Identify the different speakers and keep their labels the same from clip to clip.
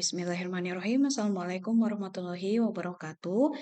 Speaker 1: Bismillahirrahmanirrahim. Assalamualaikum warahmatullahi wabarakatuh.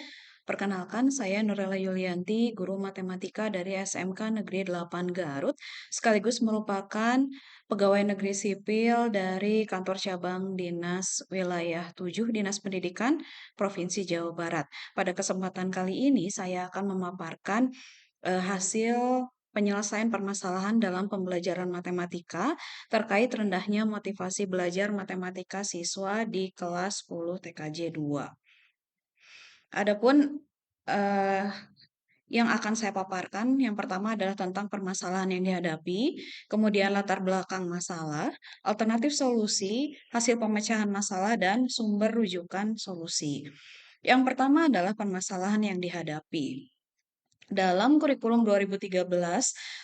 Speaker 1: Perkenalkan, saya Nurella Yulianti, guru matematika dari SMK Negeri 8 Garut, sekaligus merupakan pegawai negeri sipil dari kantor cabang Dinas Wilayah 7 Dinas Pendidikan Provinsi Jawa Barat. Pada kesempatan kali ini, saya akan memaparkan hasil penyelesaian permasalahan dalam pembelajaran matematika terkait rendahnya motivasi belajar matematika siswa di kelas 10 TKJ 2. Adapun eh, yang akan saya paparkan, yang pertama adalah tentang permasalahan yang dihadapi, kemudian latar belakang masalah, alternatif solusi, hasil pemecahan masalah, dan sumber rujukan solusi. Yang pertama adalah permasalahan yang dihadapi. Dalam kurikulum 2013,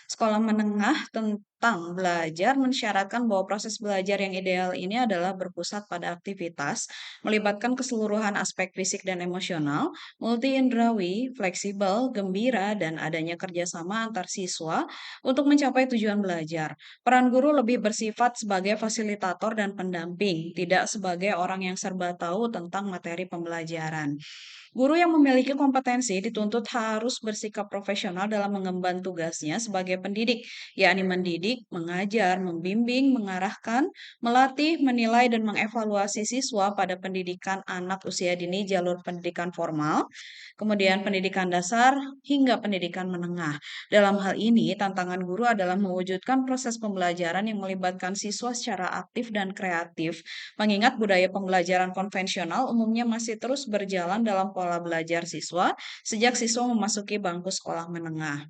Speaker 1: sekolah menengah tentang belajar mensyaratkan bahwa proses belajar yang ideal ini adalah berpusat pada aktivitas, melibatkan keseluruhan aspek fisik dan emosional, multi indrawi, fleksibel, gembira, dan adanya kerjasama antar siswa untuk mencapai tujuan belajar. Peran guru lebih bersifat sebagai fasilitator dan pendamping, tidak sebagai orang yang serba tahu tentang materi pembelajaran. Guru yang memiliki kompetensi dituntut harus bersikap profesional dalam mengemban tugasnya sebagai pendidik, yakni mendidik, mengajar, membimbing, mengarahkan, melatih, menilai, dan mengevaluasi siswa pada pendidikan anak usia dini jalur pendidikan formal, kemudian pendidikan dasar, hingga pendidikan menengah. Dalam hal ini, tantangan guru adalah mewujudkan proses pembelajaran yang melibatkan siswa secara aktif dan kreatif, mengingat budaya pembelajaran konvensional umumnya masih terus berjalan dalam pola belajar siswa sejak siswa memasuki bangku sekolah menengah.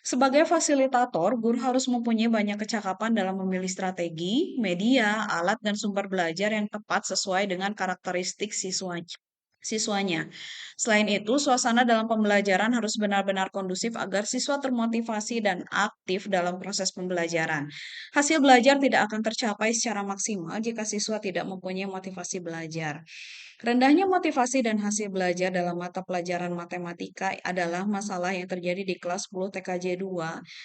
Speaker 1: Sebagai fasilitator, guru harus mempunyai banyak kecakapan dalam memilih strategi, media, alat, dan sumber belajar yang tepat sesuai dengan karakteristik siswanya. Selain itu, suasana dalam pembelajaran harus benar-benar kondusif agar siswa termotivasi dan aktif dalam proses pembelajaran. Hasil belajar tidak akan tercapai secara maksimal jika siswa tidak mempunyai motivasi belajar. Rendahnya motivasi dan hasil belajar dalam mata pelajaran matematika adalah masalah yang terjadi di kelas 10 TKJ 2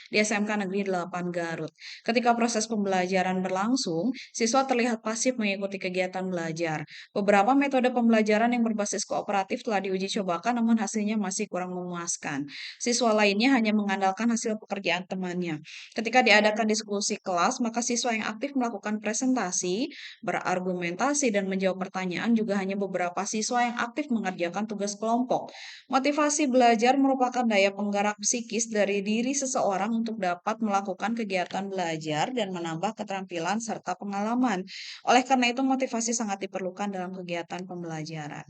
Speaker 1: di SMK Negeri 8 Garut. Ketika proses pembelajaran berlangsung, siswa terlihat pasif mengikuti kegiatan belajar. Beberapa metode pembelajaran yang berbasis kooperatif telah diuji cobakan namun hasilnya masih kurang memuaskan. Siswa lainnya hanya mengandalkan hasil pekerjaan temannya. Ketika diadakan diskusi kelas, maka siswa yang aktif melakukan presentasi, berargumentasi, dan menjawab pertanyaan juga hanya beberapa siswa yang aktif mengerjakan tugas kelompok. Motivasi belajar merupakan daya penggerak psikis dari diri seseorang untuk dapat melakukan kegiatan belajar dan menambah keterampilan serta pengalaman. Oleh karena itu, motivasi sangat diperlukan dalam kegiatan pembelajaran.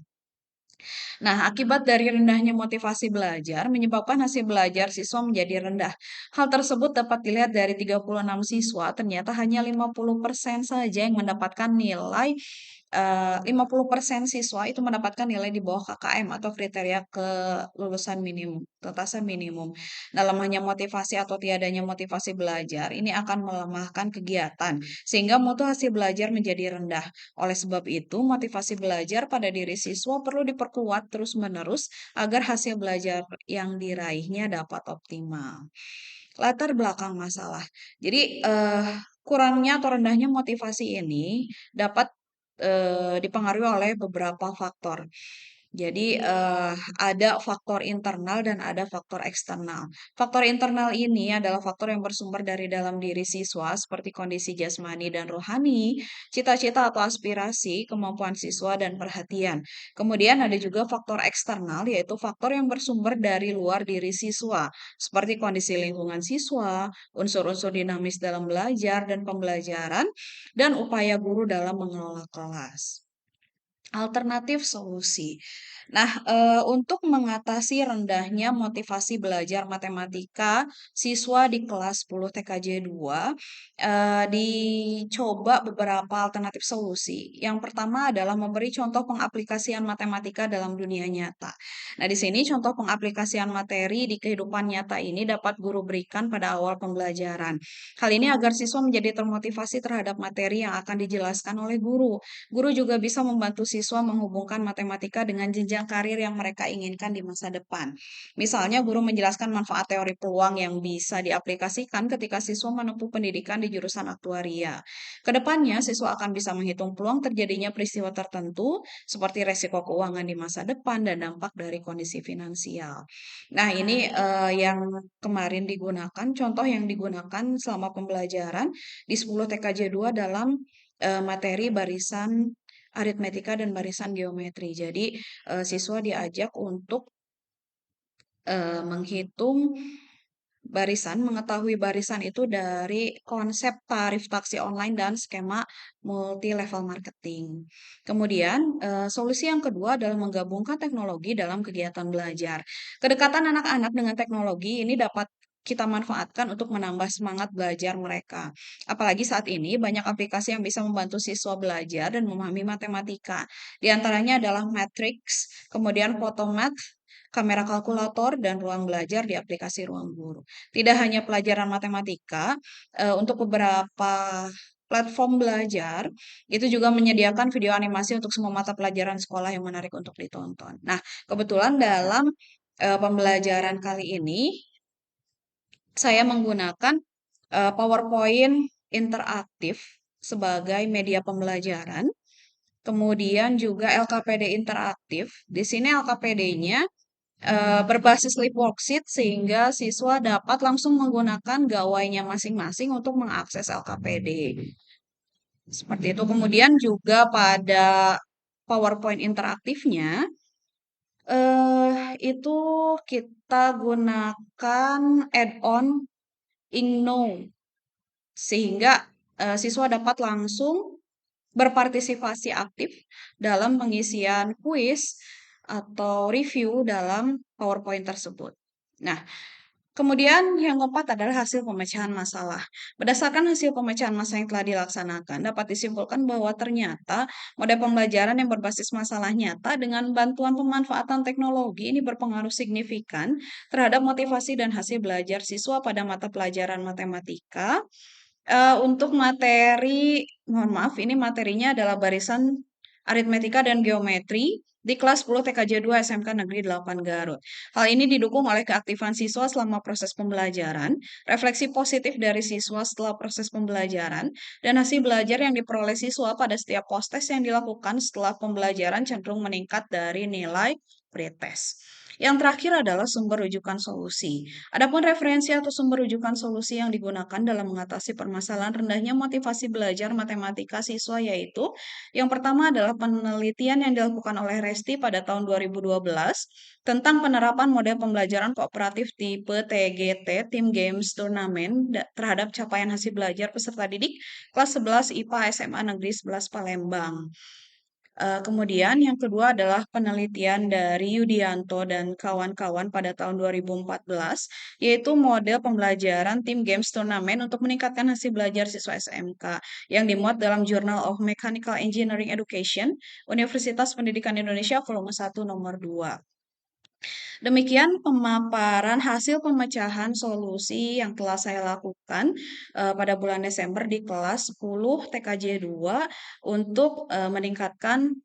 Speaker 1: Nah, akibat dari rendahnya motivasi belajar menyebabkan hasil belajar siswa menjadi rendah. Hal tersebut dapat dilihat dari 36 siswa, ternyata hanya 50% saja yang mendapatkan nilai 50% siswa itu mendapatkan nilai di bawah KKM atau kriteria kelulusan minimum, tuntasan minimum. Nah, lemahnya motivasi atau tiadanya motivasi belajar ini akan melemahkan kegiatan sehingga mutu hasil belajar menjadi rendah. Oleh sebab itu, motivasi belajar pada diri siswa perlu diperkuat terus-menerus agar hasil belajar yang diraihnya dapat optimal. Latar belakang masalah. Jadi, kurangnya atau rendahnya motivasi ini dapat dipengaruhi oleh beberapa faktor. Jadi, ada faktor internal dan ada faktor eksternal. Faktor internal ini adalah faktor yang bersumber dari dalam diri siswa seperti kondisi jasmani dan rohani, cita-cita atau aspirasi, kemampuan siswa, dan perhatian. Kemudian ada juga faktor eksternal, yaitu faktor yang bersumber dari luar diri siswa, seperti kondisi lingkungan siswa, unsur-unsur dinamis dalam belajar dan pembelajaran, dan upaya guru dalam mengelola kelas. Alternatif solusi. Nah, untuk mengatasi rendahnya motivasi belajar matematika siswa di kelas 10 TKJ 2, dicoba beberapa alternatif solusi. Yang pertama adalah memberi contoh pengaplikasian matematika dalam dunia nyata. Nah, di sini contoh pengaplikasian materi di kehidupan nyata ini dapat guru berikan pada awal pembelajaran. Hal ini agar siswa menjadi termotivasi terhadap materi yang akan dijelaskan oleh guru. Guru juga bisa membantu siswa siswa menghubungkan matematika dengan jenjang karir yang mereka inginkan di masa depan. Misalnya, guru menjelaskan manfaat teori peluang yang bisa diaplikasikan ketika siswa menempuh pendidikan di jurusan aktuaria. Kedepannya, siswa akan bisa menghitung peluang terjadinya peristiwa tertentu, seperti resiko keuangan di masa depan dan dampak dari kondisi finansial. Nah, ini yang kemarin digunakan, contoh yang digunakan selama pembelajaran di 10 TKJ 2 dalam materi barisan aritmetika dan barisan geometri. Jadi, siswa diajak untuk menghitung barisan, mengetahui barisan itu dari konsep tarif taksi online dan skema multi level marketing. Kemudian, solusi yang kedua adalah menggabungkan teknologi dalam kegiatan belajar. Kedekatan anak-anak dengan teknologi ini dapat kita manfaatkan untuk menambah semangat belajar mereka. Apalagi saat ini banyak aplikasi yang bisa membantu siswa belajar dan memahami matematika. Di antaranya adalah Matrix, kemudian Photomath, kamera kalkulator, dan ruang belajar di aplikasi Ruang Guru. Tidak hanya pelajaran matematika, untuk beberapa platform belajar, itu juga menyediakan video animasi untuk semua mata pelajaran sekolah yang menarik untuk ditonton. Nah, kebetulan dalam, pembelajaran kali ini, saya menggunakan, PowerPoint interaktif sebagai media pembelajaran, kemudian juga LKPD interaktif. Di sini LKPD-nya berbasis lip worksheet sehingga siswa dapat langsung menggunakan gawainya masing-masing untuk mengakses LKPD. Seperti itu. Kemudian juga pada PowerPoint interaktifnya, itu kita gunakan add-on Ingno sehingga siswa dapat langsung berpartisipasi aktif dalam pengisian kuis atau review dalam PowerPoint tersebut. Nah, kemudian yang keempat adalah hasil pemecahan masalah. Berdasarkan hasil pemecahan masalah yang telah dilaksanakan, dapat disimpulkan bahwa ternyata model pembelajaran yang berbasis masalah nyata dengan bantuan pemanfaatan teknologi ini berpengaruh signifikan terhadap motivasi dan hasil belajar siswa pada mata pelajaran matematika. Untuk materi, mohon maaf, ini materinya adalah barisan aritmetika dan geometri di kelas 10 TKJ 2 SMK Negeri 8 Garut. Hal ini didukung oleh keaktifan siswa selama proses pembelajaran, refleksi positif dari siswa setelah proses pembelajaran, dan hasil belajar yang diperoleh siswa pada setiap post-test yang dilakukan setelah pembelajaran cenderung meningkat dari nilai pretest. Yang terakhir adalah sumber rujukan solusi. Adapun referensi atau sumber rujukan solusi yang digunakan dalam mengatasi permasalahan rendahnya motivasi belajar matematika siswa yaitu yang pertama adalah penelitian yang dilakukan oleh Resti pada tahun 2012 tentang penerapan model pembelajaran kooperatif tipe TGT Team Games Turnamen terhadap capaian hasil belajar peserta didik kelas 11 IPA SMA Negeri 11 Palembang. Kemudian yang kedua adalah penelitian dari Yudianto dan kawan-kawan pada tahun 2014, yaitu model pembelajaran tim games turnamen untuk meningkatkan hasil belajar siswa SMK yang dimuat dalam Journal of Mechanical Engineering Education, Universitas Pendidikan Indonesia volume 1 nomor 2. Demikian pemaparan hasil pemecahan solusi yang telah saya lakukan pada bulan Desember di kelas 10 TKJ 2 untuk meningkatkan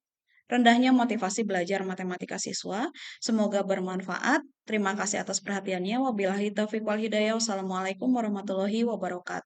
Speaker 1: rendahnya motivasi belajar matematika siswa. Semoga bermanfaat. Terima kasih atas perhatiannya. Wabillahi taufiq wal hidayah. Wassalamualaikum warahmatullahi wabarakatuh.